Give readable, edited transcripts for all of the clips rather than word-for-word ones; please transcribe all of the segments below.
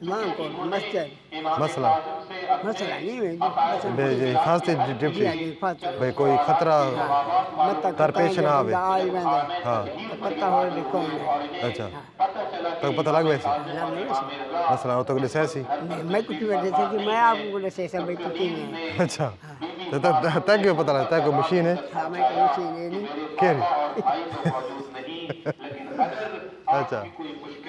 ماں کو مسجد مسئلہ مسئلہ نہیں ہے بے جی حفاظتی ڈپٹی جی فاطر بھئی کوئی خطرہ مت درپیش نہ آوے آئی ویندے ہاں پتہ ہو بھی کون ہے اچھا تک پتہ لگ ویسی لگ نہیں ویسے مسئلہ ہو تو کہ سی نہیں میں کچھ وجہ سے کہ میں آپ کو سے سب تو کی میں اچھا تک کیوں پتہ لگتا ہے کوئی مشین ہے ہاں میں کوئی مشین ہے نہیں کیری اچھا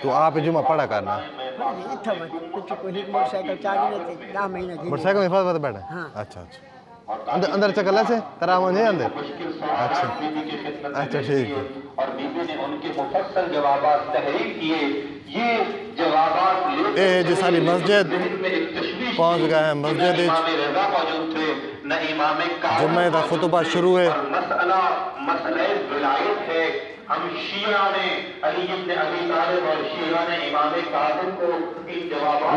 تو آپ جمعہ پڑھا کرنا پڑھ نہیں تھا میں کچھ کوئی موٹر سائیکل چاگی نہیں تھی 10 مہینے کی موٹر سائیکل میں حفاظت بیٹھا ہاں اچھا اچھا اندر چکر لے سے تراؤں نہیں اندر اچھا اچھا ٹھیک ہے اور بی بی نے ان کے مفصل جوابات تحریر کیے یہ جوابات اے جی ساری مسجد پہنچ گئے ہیں مسجد امام رضا موجود تھے نہ امام جمعہ دا خطبہ شروع ہے مسئلہ ولایت ہے ہم شیعہ نے علی بن ابی طالب اور شیعہ نے امام کاظم کو ان جوابات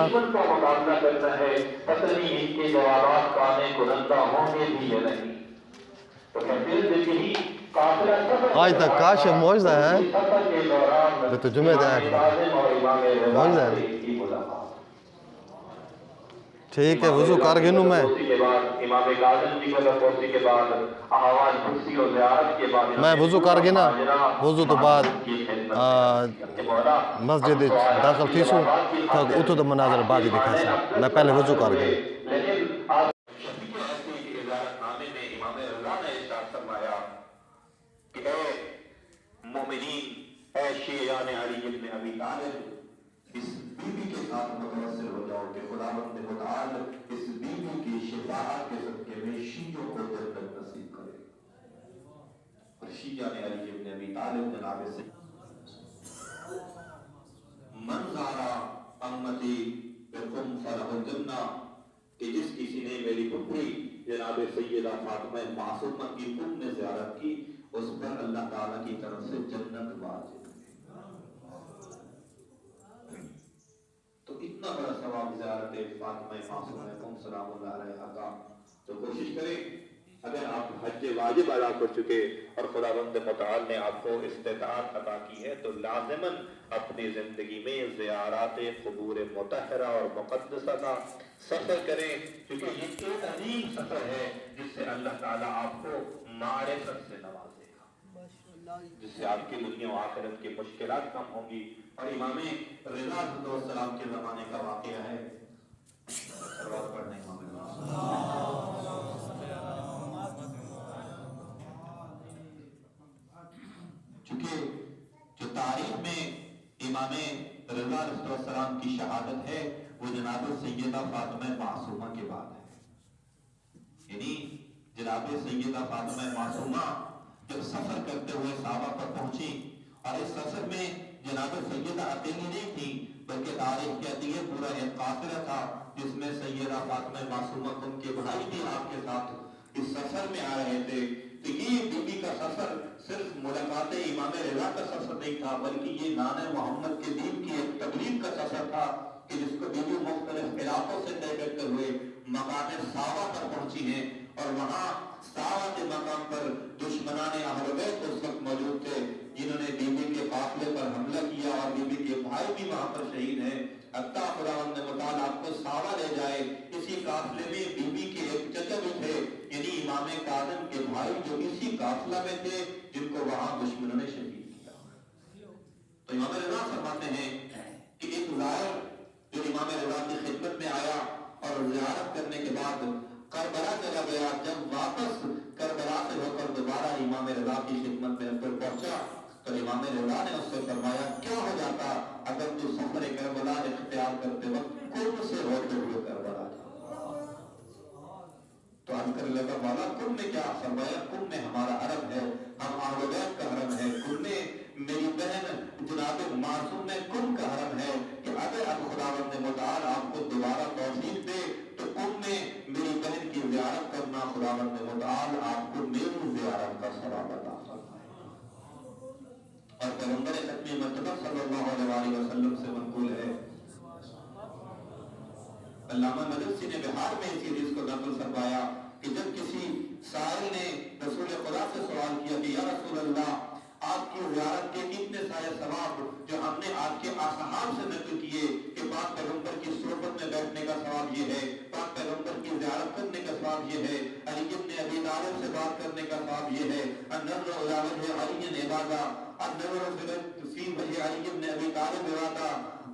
دشمن کو مقابلہ کرنا ہے پتہ نہیں ان کے جوابات پانے کنندہ ہوں گے بھی یا نہیں تو کہتے ہیں یہی قافلہ آج تک کاش معجزہ ہے سفر کے دوران تو جمعہ دا ہے کاظم اور امام رضا معجزہ ہے کی ملاقات ٹھیک ہے وضو کر گنوں میں امام کاظم کی ملاقات کے بعد احوال کرسی اور زیارت کے بعد میں وضو کر گنا وضو تو بعد مسجد داخل تھی سوں تک اتو تو مناظر بعد ہی دکھا سا میں پہلے وضو کر گیا مومنین اے شیعان علی بن ابی طالب اس بی بی کے ساتھ متوسل ہو جاؤ کہ خداوند متعال اس بی بی کی شفاعت کے صدقے میں شیعوں کو جنت نصیب کرے اور شیعان علی بن ابی طالب جناب سے من زارا امتی بکم فلہ الجنہ کہ جس کسی نے میری پتری جناب سیدہ فاطمہ معصومہ کی خون نے زیارت کی اس پر اللہ تعالیٰ کی طرف سے جنت واجب ہے تو اتنا بڑا ثواب زیارت فاطمہ معصومہ سلام اللہ علیہا کا تو کوشش کریں اگر آپ حج واجب ادا کر چکے اور خداوند متعال نے آپ کو استطاعت عطا کی ہے تو لازماً اپنی زندگی میں زیارات قبور مطہرہ اور مقدسہ کا سفر کریں کیونکہ یہ ایک عظیم سفر ہے جس سے اللہ تعالیٰ آپ کو معرفت سے نوازے گا جس سے آپ کی دنیا و آخرت کی مشکلات کم ہوں گی اور امام رضا علیہ السلام کے زمانے کا واقعہ ہے سروات پڑھنے امام رضا چونکہ جو تاریخ میں امام رضا علیہ السلام کی شہادت ہے وہ جناب سیدہ فاطمہ معصومہ کے بعد ہے یعنی جناب سیدہ فاطمہ معصومہ جب سفر کرتے ہوئے صحابہ پر پہنچی اور اس سفر میں جناب سیدہ اکیلی نہیں تھی بلکہ تاریخ کہتی ہے پورا ایک قافلہ تھا جس میں سیدہ فاطمہ معصومہ ان کے بھائی بھی آپ کے ساتھ اس سفر میں آ رہے تھے تو یہ بی بی کا سفر صرف ملاقات امام رضا کا سفر نہیں تھا بلکہ یہ نان محمد کے دین کی ایک تبلیغ کا سفر تھا کہ جس کو بی بی مختلف علاقوں سے طے کرتے ہوئے مقام ساوا پر پہنچی ہیں اور وہاں ساوا کے مقام پر دشمنان اہل بیت اس وقت موجود تھے جنہوں نے بی بی کے قافلے پر حملہ کیا اور بی بی کے بھائی بھی وہاں پر شہید ہیں حتیٰ خداوند متعال آپ کو ساوا لے جائے اسی قافلے میں بی بی کے ایک چچا بھی تھے یعنی امام کاظم کے بھائی جو اسی قافلہ میں تھے جن کو وہاں دشمنوں نے شہید کیا تو امام رضا فرماتے ہیں کہ ایک ظاہر جو امام رضا کی خدمت میں آیا اور زیارت کرنے کے بعد کربلا چلا گیا جب واپس کربلا سے ہو کر دوبارہ امام رضا کی خدمت میں اندر پہنچا تو امام رضا نے اس سے فرمایا کیا ہو جاتا اگر تو سفر کربلا اختیار کرتے وقت کن سے ہوتے ہوئے کربلا تو عرض کر لگا والا کن میں کیا فرمایا کن میں ہمارا عرب ہے ہم اہل بیت کا حرم ہے کن میں میری بہن جناب معصوم میں کن کا حرم ہے کہ اگر اب خداوند متعال آپ کو دوبارہ توفیق دے تو کن میں میری بہن کی زیارت کرنا خداوند متعال آپ کو میری زیارت کا ثواب عطا فرمائے اور پیغمبر ختمی مرتبہ صلی اللہ علیہ وسلم سے منقول ہے علامہ مدرسی نے بہار میں اسی حدیث کو نقل فرمایا کہ جب کسی سائل نے رسول خدا سے سوال کیا کہ یا رسول اللہ آپ کی زیارت کے اتنے سارے ثواب جو ہم نے آپ کے اصحاب سے نقل کیے کہ یہ ہے, پاک پیغمبر کی زیارت کرنے کا ثواب یہ ہے, علی ابن ابی طالب سے بات کرنے کا ثواب یہ ہے, النظر الی وجہ علی عبادہ, النظر فی وجہ علی ابن ابی طالب عبادہ,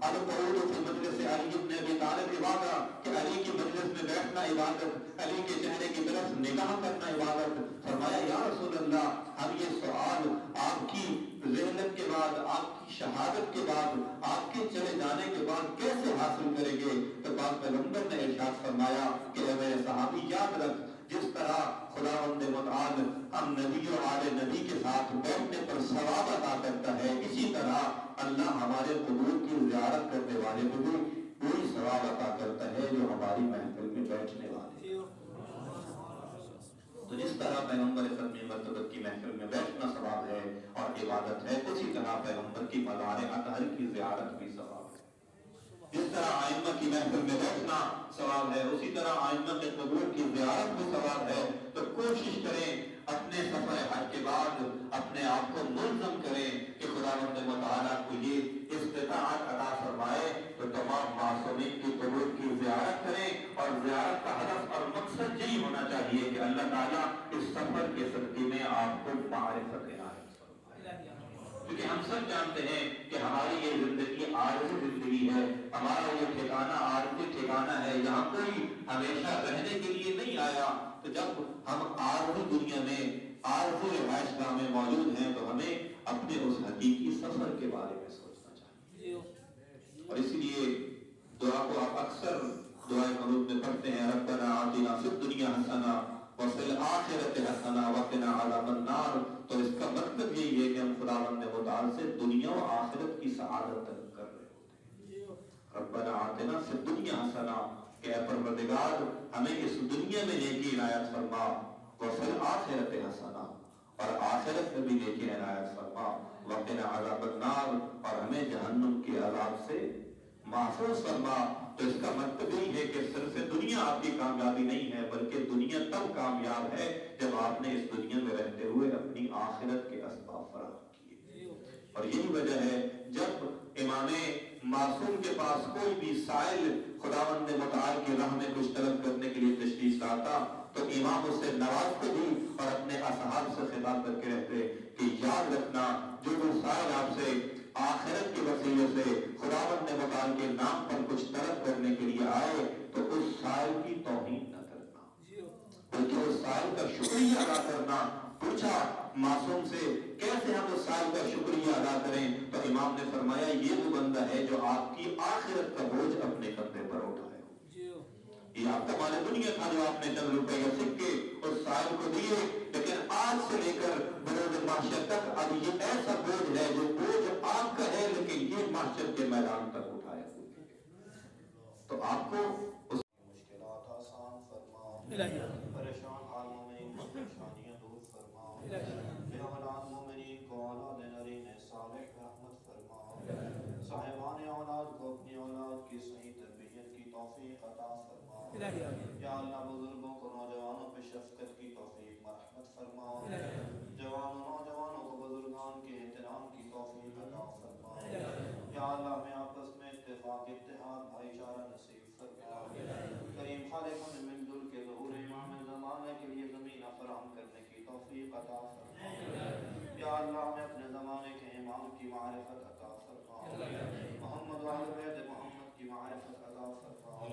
القعود فی مجلس علی ابن ابی طالب عبادہ, کہ علی کی مجلس میں بیٹھنا عبادت, علی کے چہرے کی طرف نگاہ کرنا عبادت. فرمایا یا رسول اللہ, ہم یہ سوال آپ کی ذلت کے بعد, آپ کی شہادت کے بعد, آپ کے چلے جانے کے بعد کیسے حاصل کریں گے؟ تو پاک پیغمبر نے ارشاد فرمایا کہ اے میرے صحابی یاد رکھ, جس طرح خداوند متعال ہم نبی و آل نبی کے ساتھ بیٹھنے پر ثواب عطا کرتا ہے, اسی طرح اللہ ہمارے قبور کی زیارت کرنے والے کو بھی وہی ثواب عطا کرتا ہے جو ہماری محفل میں بیٹھنے والے. تو جس طرح پیغمبر ختم مرتبت کی محفل میں بیٹھنا ثواب ہے اور عبادت ہے, اسی طرح پیغمبر کی مزار اطہر کی زیارت بھی ثواب ہے. جس طرح آئمہ کی محفل میں بیٹھنا ثواب ہے, اسی طرح آئمہ کے قبور کی زیارت بھی ثواب ہے. تو کوشش کریں اپنے سفر حج کے بعد اپنے آپ کو ملزم کریں کہ خداوند متعالی کو یہ استطاعت عطا فرمائے تو تمام معصومین کی قبور کی زیارت کریں, اور زیارت کا ہدف اور مقصد یہی ہونا چاہیے کہ اللہ تعالیٰ اس سفر کے صدقے میں آپ کو معرفت عنایت فرمائے. کیونکہ ہم سب جانتے ہیں کہ ہماری یہ زندگی عارضی زندگی ہے, ہمارا یہ ٹھکانہ عارضی ٹھکانہ ہے, یہاں کوئی ہمیشہ رہنے کے لیے نہیں آیا. تو جب ہم عارضی دنیا میں عارضی رہائش گاہ میں موجود ہیں تو ہمیں اپنے اس حقیقی سفر کے بارے میں سوچنا چاہیے. اور اسی لیے دعا کو آپ اکثر دعائے قنوت میں پڑھتے ہیں, ربنا آتنا فی الدنیا حسنہ وفی الآخرۃ حسنہ وقنا عذاب النار. تو اس کا مطلب یہی ہے کہ ہم خداوند متعال سے دنیا و آخرت کی سعادت طلب کر رہے ہوتے ہیں. ربنا آتنا فی الدنیا حسنہ, کہ اے پروردگار ہمیں اس دنیا میں نیکی عنایت فرما, وفی الآخرۃ حسنہ, اور آخرت میں بھی نیکی عنایت فرما, وقنا عذاب النار, اور ہمیں جہنم کے عذاب سے محفوظ فرما. تو اس کا مطلب یہی ہے کہ صرف دنیا آپ کی کامیابی نہیں ہے, بلکہ دنیا تب کامیاب ہے جب آپ نے اس دنیا میں رہتے ہوئے اپنی آخرت کے اسباب فراہم کیے. اور یہی وجہ ہے جب امام معصوم کے پاس کوئی بھی سائل خداوند متعال کی راہ میں کچھ طلب کرنے کے لیے تشریف لاتا تو امام اسے نوازتے بھی اور اپنے اصحاب سے خطاب کر کے رہتے کہ یاد رکھنا, جو سائل آپ سے آخرت کے وسیلے سے خداوند متعال کے نام پر کچھ طلب کرنے کے لیے آئے تو اس سائل کی توہین نہ کرنا, بلکہ اس سائل کا شکریہ ادا کرنا. پوچھا معصوم سے کیسے ہم اس سائل کا شکریہ ادا کریں, تو امام نے فرمایا یہ وہ بندہ ہے جو آپ کی آخرت کا بوجھ اپنے کندھے پر اٹھائے. یہ آپ کا مال دنیا تھا جو آپ نے چند روپے کا سکے اس سائل کو دیے, لیکن آج سے لے کر بروز محشر تک اب یہ ایسا بوجھ ہے جو بوجھ آپ کا ہے لیکن یہ محشر کے میدان تک اٹھائے ہوئے. تو آپ کو اس مشکلات آسان فرما, پریشان حالوں میں پریشانیاں دور فرما, بے اولاد مومنین کو اولاد نرین صالح رحمت فرما, صاحبان اولاد کو اپنی اولاد کی صحیح تربیت کی توفیق عطا فرما. یا اللہ بزرگوں کو نوجوانوں پہ شفقت کی توفیق مرحمت فرما, جوانوں نوجوانوں کو بزرگان کے احترام کی توفیق عطا فرما. یا اللہ ہمیں آپس میں اتفاق اتحاد بھائی چارہ نصیب فرما. کریم خالق ہمیں مل جل کے ظہور امام زمانے کے لیے زمین فراہم کرنے کی توفیق عطا فرما. یا اللہ ہمیں اپنے زمانے کے امام کی معرفت عطا فرما, محمد و آل بیت محمد کی معرفت عطا فرما.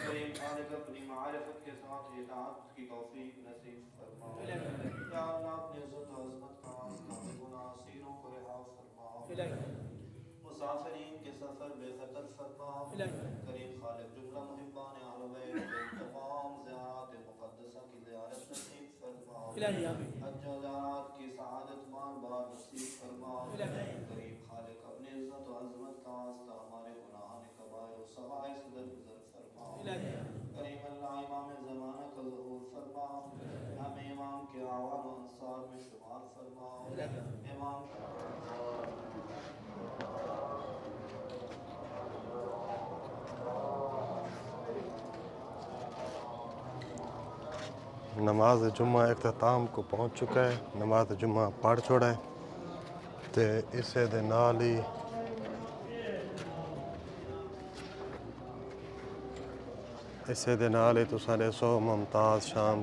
کریم خالق اپنی معرفت کے ساتھ اطاعت کی توفیق نصیب فرما. یا اللہ اپنی عزت و عظمت کا واسطہ گناہ سیروں کو رہا فرما. مسافرین کے سفر بے خطر فرما. کریم خالق جملہ محبان اہل بیت تمام زیارات مقدسہ کی زیارت نصیب فرما. حج و زیارات کی سعادت بار بار نصیب فرما. کریم خالق اپنی عزت و عظمت کا واسطہ ہمارے گناہان کبائر و صغائر سے درگزر فرما. کریم اللہ امام زمانہ کا ظہور فرما, ہمیں امام کے اعوان و انصار میں شمار فرما. امام نماز جمعہ اختتام کو پہنچ چکا ہے. نماز جمعہ پڑھ چھوڑا ہے تے اسے دے نال ہی ਇਸੇ ਦੇ ਨਾਲ ਹੀ ਤੁਸੀਂ ਦੱਸੋ ਮੁਮਤਾਜ਼ ਸ਼ਾਮ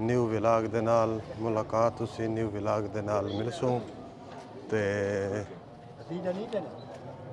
ਨਿਊ ਵਿਲਾਗ ਦੇ ਨਾਲ ਮੁਲਾਕਾਤ ਤੁਸੀਂ ਨਿਊ ਵਿਲਾਗ ਦੇ ਨਾਲ ਮਿਲਸੂ ਤੇ